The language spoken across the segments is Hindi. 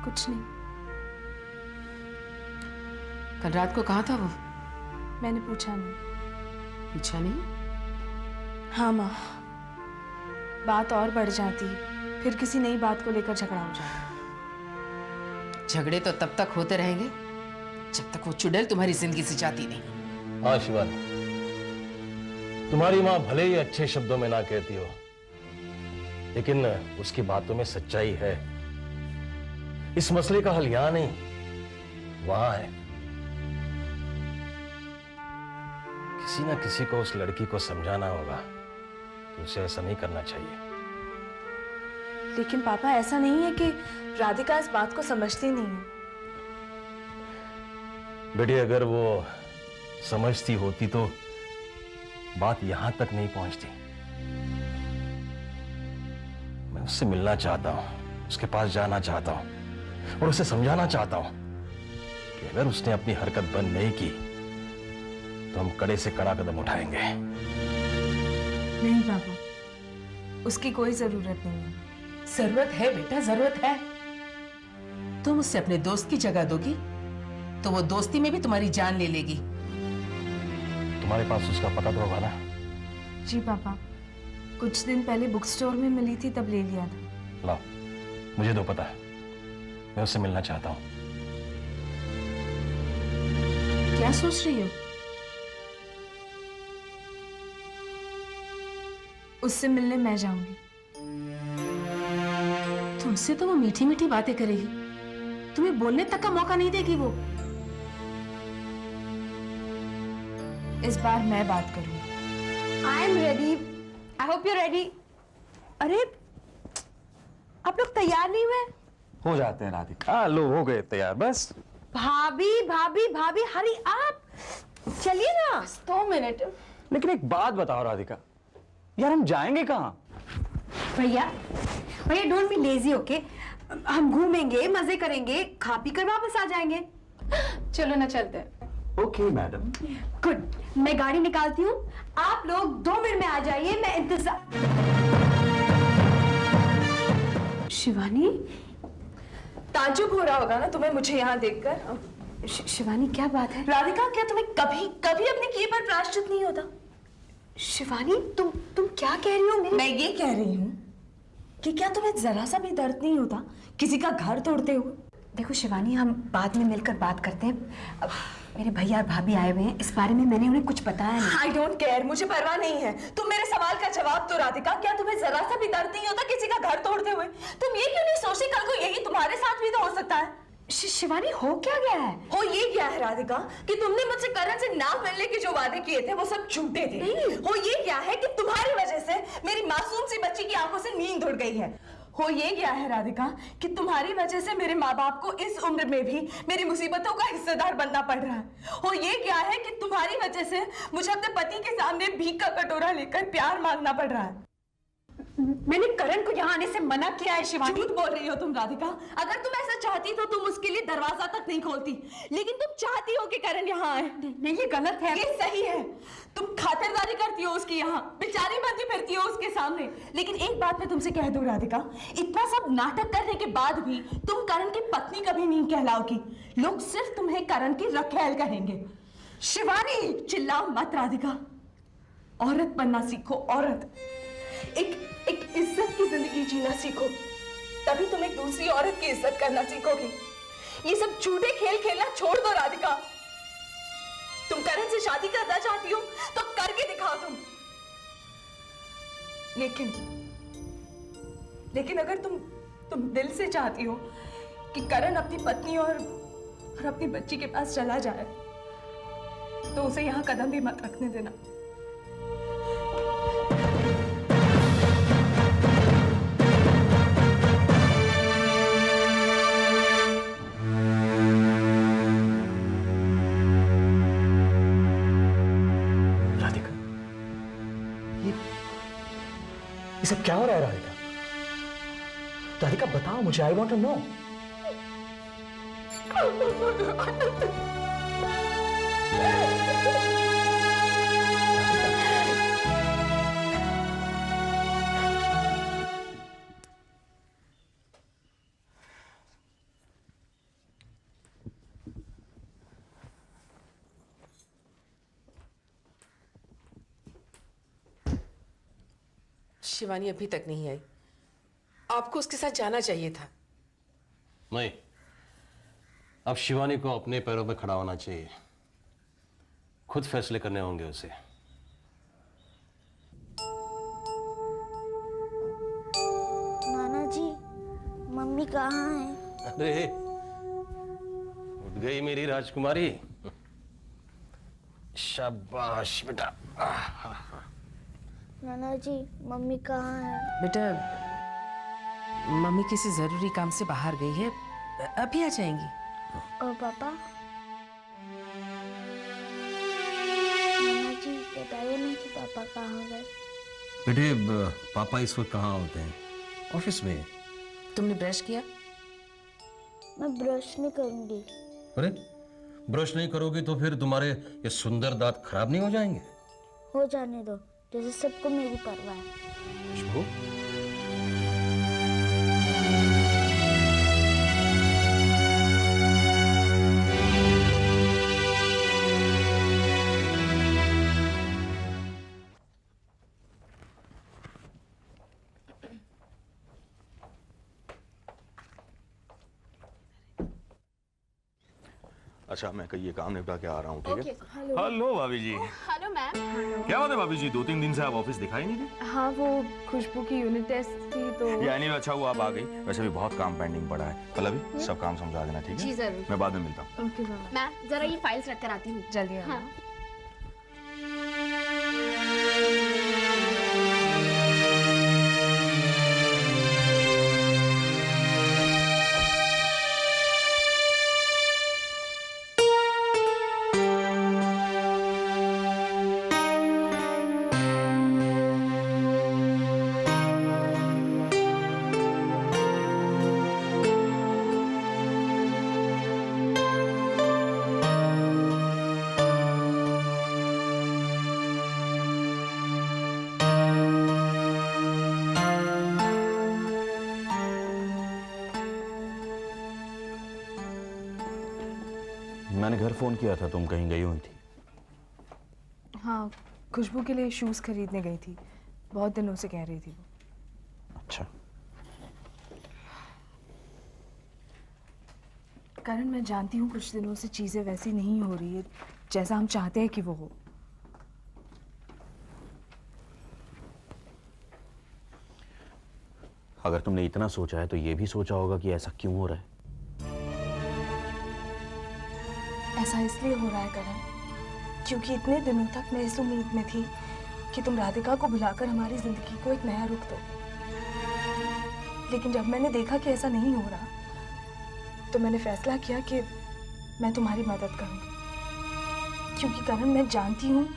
कुछ नहीं। कल रात को कहाँ था वो? मैंने पूछा नहीं। पूछा नहीं? हाँ माँ, बात और बढ़ जाती, फिर किसी नई बात को लेकर झगड़ा हो जाता। झगड़े तो तब तक होते रहेंगे जब तक वो चुड़ैल तुम्हारी जिंदगी से जाती नहीं। हाँ शिवानी, तुम्हारी माँ भले ही अच्छे शब्दों में ना कहती हो, लेकिन उसकी बातों में सच्चाई है। इस मसले का हल यहां नहीं, वहां है। किसी ना किसी को उस लड़की को समझाना होगा कि उसे ऐसा नहीं करना चाहिए। लेकिन पापा, ऐसा नहीं है कि राधिका इस बात को समझती नहीं है। बेटी, अगर वो समझती होती तो बात यहां तक नहीं पहुंचती। मैं उससे मिलना चाहता हूं, उसके पास जाना चाहता हूं और उसे समझाना चाहता हूं कि अगर उसने अपनी हरकत बंद नहीं की तो हम कड़े से कड़ा कदम उठाएंगे। नहीं पापा, उसकी कोई जरूरत नहीं है। जरूरत है बेटा, जरूरत है। तुम उससे अपने दोस्त की जगह दोगी तो वो दोस्ती में भी तुम्हारी जान ले लेगी। तुम्हारे पास उसका पता तो होगा ना? जी पापा, कुछ दिन पहले बुक स्टोर में मिली थी, तब ले लिया था। लाओ, मुझे तो पता है, मैं उससे मिलना चाहता हूं। क्या सोच रही हो? उससे मिलने मैं जाऊंगी। तुमसे तो वो मीठी मीठी बातें करेगी, तुम्हें बोलने तक का मौका नहीं देगी वो। इस बार मैं बात करूंगी। I am ready. I hope you ready. अरे, आप लोग तैयार नहीं हुए? हो जाते हैं राधिका। लो, हो गए तैयार बस। भाभी भाभी भाभी, हरी आप, चलिए ना। 2 मिनट। लेकिन एक बात बताओ राधिका, यार हम जाएंगे कहाँ? भैया भैया, डोंट बी लेजी, ओके? हम घूमेंगे, मजे करेंगे, खा पी कर वापस आ जाएंगे। चलो ना, चलते हैं। Okay madam. गुड, मैं गाड़ी निकालती हूँ, आप लोग 2 मिनट में आ जाइए, मैं इंतजार। शिवानी, ताज्जुब हो रहा होगा ना तुम्हें मुझे यहाँ देखकर। शिवानी, क्या बात है? राधिका, क्या तुम्हें कभी कभी अपने किए पर प्रायश्चित नहीं होता? शिवानी, तुम क्या कह रही हो? मैं ये कह रही हूँ कि क्या तुम्हें जरा सा भी दर्द नहीं होता किसी का घर तोड़ते हुए? देखो शिवानी, हम बाद में मिलकर बात करते हैं। अब मेरे भैया और भाभी आए हुए हैं, इस बारे में मैंने उन्हें कुछ बताया नहीं। आई डोंट केयर, मुझे परवाह नहीं है। तुम मेरे सवाल का जवाब दो राधिका, क्या तुम्हें जरा सा भी दर्द नहीं होता किसी का घर तोड़ते हुए? तुम ये क्यों नहीं सोचती कल को यही तुम्हारे साथ भी तो हो सकता है? शिवानी, हो क्या गया है? हो ये क्या है राधिका कि तुमने मुझसे करण से ना मिलने के जो वादे किए थे वो सब झूठे थे। हो ये क्या है कि तुम्हारी वजह से मेरी मासूम सी बच्ची की आंखों से नींद उड़ गई है। हो ये क्या है राधिका कि तुम्हारी वजह से मेरे माँ बाप को इस उम्र में भी मेरी मुसीबतों का हिस्सेदार बनना पड़ रहा है। हो ये क्या है कि तुम्हारी वजह से मुझे अपने पति के सामने भीख का कटोरा लेकर प्यार मांगना पड़ रहा है। मैंने करण को यहाँ आने से मना किया है शिवानी। झूठ बोल रही हो तुम राधिका। अगर तुम ऐसा चाहती तो तुम उसके लिए दरवाजा तक नहीं खोलती, लेकिन तुम चाहती हो कि करण यहाँ आए। नहीं, ये गलत है। ये सही है, तुम खातिरदारी करती हो उसकी, यहाँ बेचारी बनती फिरती हो उसके सामने। लेकिन एक बात मैं तुमसे कह दूं राधिका, इतना सब नाटक करने के बाद भी तुम करण की पत्नी कभी नहीं कहलाओगी। लोग सिर्फ तुम्हें करण की रखेल कहेंगे। शिवानी, चिल्लाओ मत राधिका। औरत बनना सीखो, औरत। एक इज्जत की जिंदगी जीना सीखो, तभी तुम एक दूसरी औरत की इज्जत करना सीखोगी। ये सब झूठे खेल खेलना छोड़ दो राधिका। तुम करण से शादी करना चाहती हो तो करके दिखाओ तुम। लेकिन अगर तुम दिल से चाहती हो कि करण अपनी पत्नी और अपनी बच्ची के पास चला जाए तो उसे यहां कदम भी मत रखने देना। ये सब क्या हो रहा है राधिका? राधिका बताओ मुझे, I want to know. Shivani अभी तक नहीं आई। आपको उसके साथ जाना चाहिए था। नहीं, अब शिवानी को अपने पैरों पे खड़ा होना चाहिए। खुद फैसले करने होंगे उसे। नाना जी, मम्मी कहाँ है? अरे, उठ गई मेरी राजकुमारी। शाबाश बेटा। नाना जी, मम्मी कहाँ है? बेटा, मम्मी किसी जरूरी काम से बाहर गई है, अभी आ जाएंगी। और पापा? नाना जी, बताइए ना कि पापा कहाँ गए? बेटे, पापा इस वक्त कहाँ होते हैं? ऑफिस में। तुमने ब्रश किया? मैं ब्रश नहीं करूंगी। अरे, ब्रश नहीं करोगी तो फिर तुम्हारे ये सुंदर दांत खराब नहीं हो जाएंगे? हो जाने दो, जैसे सबको मेरी परवाह है। खुशबू, अच्छा, मैं कहीं ये काम निपटा के आ रहा हूँ, ठीक है? हेलो भाभी जी। Hello ma'am. क्या बात है भाभी जी, 2-3 दिन से आप ऑफिस दिखाई नहीं दी। हाँ, वो खुशबू की यूनिट टेस्ट थी तो। यानी अच्छा हुआ आप आ गई। वैसे भी बहुत काम पेंडिंग पड़ा है। कल अभी सब काम समझा देना, ठीक है? जी जरूर। मैं बाद में मिलता हूँ। Okay ma'am. मैं जरा ये फाइल्स रख कर आती हूँ। जल्दी हाँ। मैंने घर फोन किया था, तुम कहीं गई हुई थी। हाँ, खुशबू के लिए शूज़ खरीदने गई थी। बहुत दिनों से कह रही थी वो। अच्छा, करण, मैं जानती हूँ कुछ दिनों से चीज़ें वैसी नहीं हो रही है जैसा हम चाहते हैं कि वो हो। अगर तुमने इतना सोचा है तो ये भी सोचा होगा कि ऐसा क्यों हो रहा है। ऐसा इसलिए हो रहा है करण, क्योंकि इतने दिनों तक मैं इस उम्मीद में थी कि तुम राधिका को बुलाकर हमारी जिंदगी को एक नया रुख दो। लेकिन जब मैंने देखा कि ऐसा नहीं हो रहा, तो मैंने फैसला किया कि मैं तुम्हारी मदद करूंगी। क्योंकि करण, मैं जानती हूँ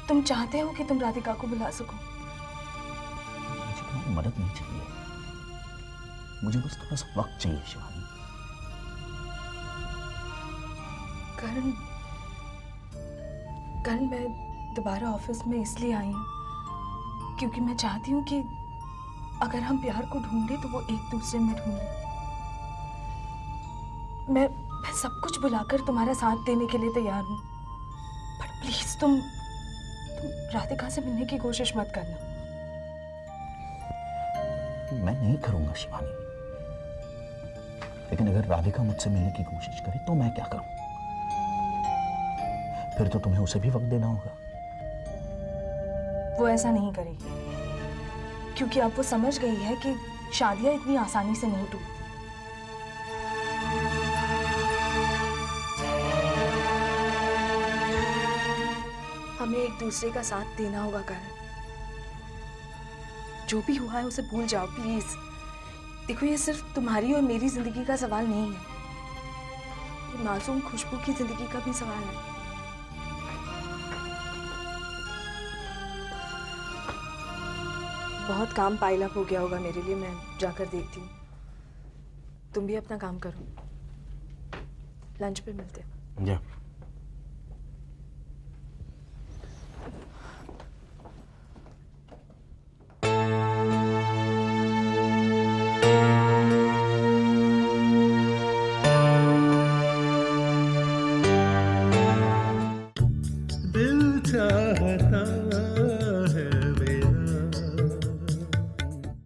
तुम चाहते हो कि तुम राधिका को बुला सको। मुझे तुम्हारी मदद नहीं चाहिए, मुझे बस थोड़ा सा वक्त चाहिए शिवानी। करण, मैं दोबारा ऑफिस में इसलिए आई हूँ क्योंकि मैं चाहती हूँ कि अगर हम प्यार को ढूंढे तो वो एक दूसरे में ढूंढे। मैं सब कुछ भुलाकर तुम्हारा साथ देने के लिए तैयार हूँ, पर प्लीज तुम राधिका से मिलने की कोशिश मत करना। मैं नहीं करूंगा शिवानी, लेकिन अगर राधिका मुझसे मिलने की कोशिश करे तो मैं क्या करूं? फिर तो तुम्हें उसे भी वक्त देना होगा। वो ऐसा नहीं करेगी, क्योंकि अब वो समझ गई है कि शादियां इतनी आसानी से नहीं टूटती। हमें एक दूसरे का साथ देना होगा करण। जो भी हुआ है उसे भूल जाओ प्लीज। देखो, ये सिर्फ तुम्हारी और मेरी जिंदगी का सवाल नहीं है, ये मासूम खुशबू की जिंदगी का भी सवाल है। बहुत काम पाइल अप हो गया होगा मेरे लिए, मैं जाकर देखती हूँ। तुम भी अपना काम करो, लंच पे मिलते हैं। जा। दिल चाहता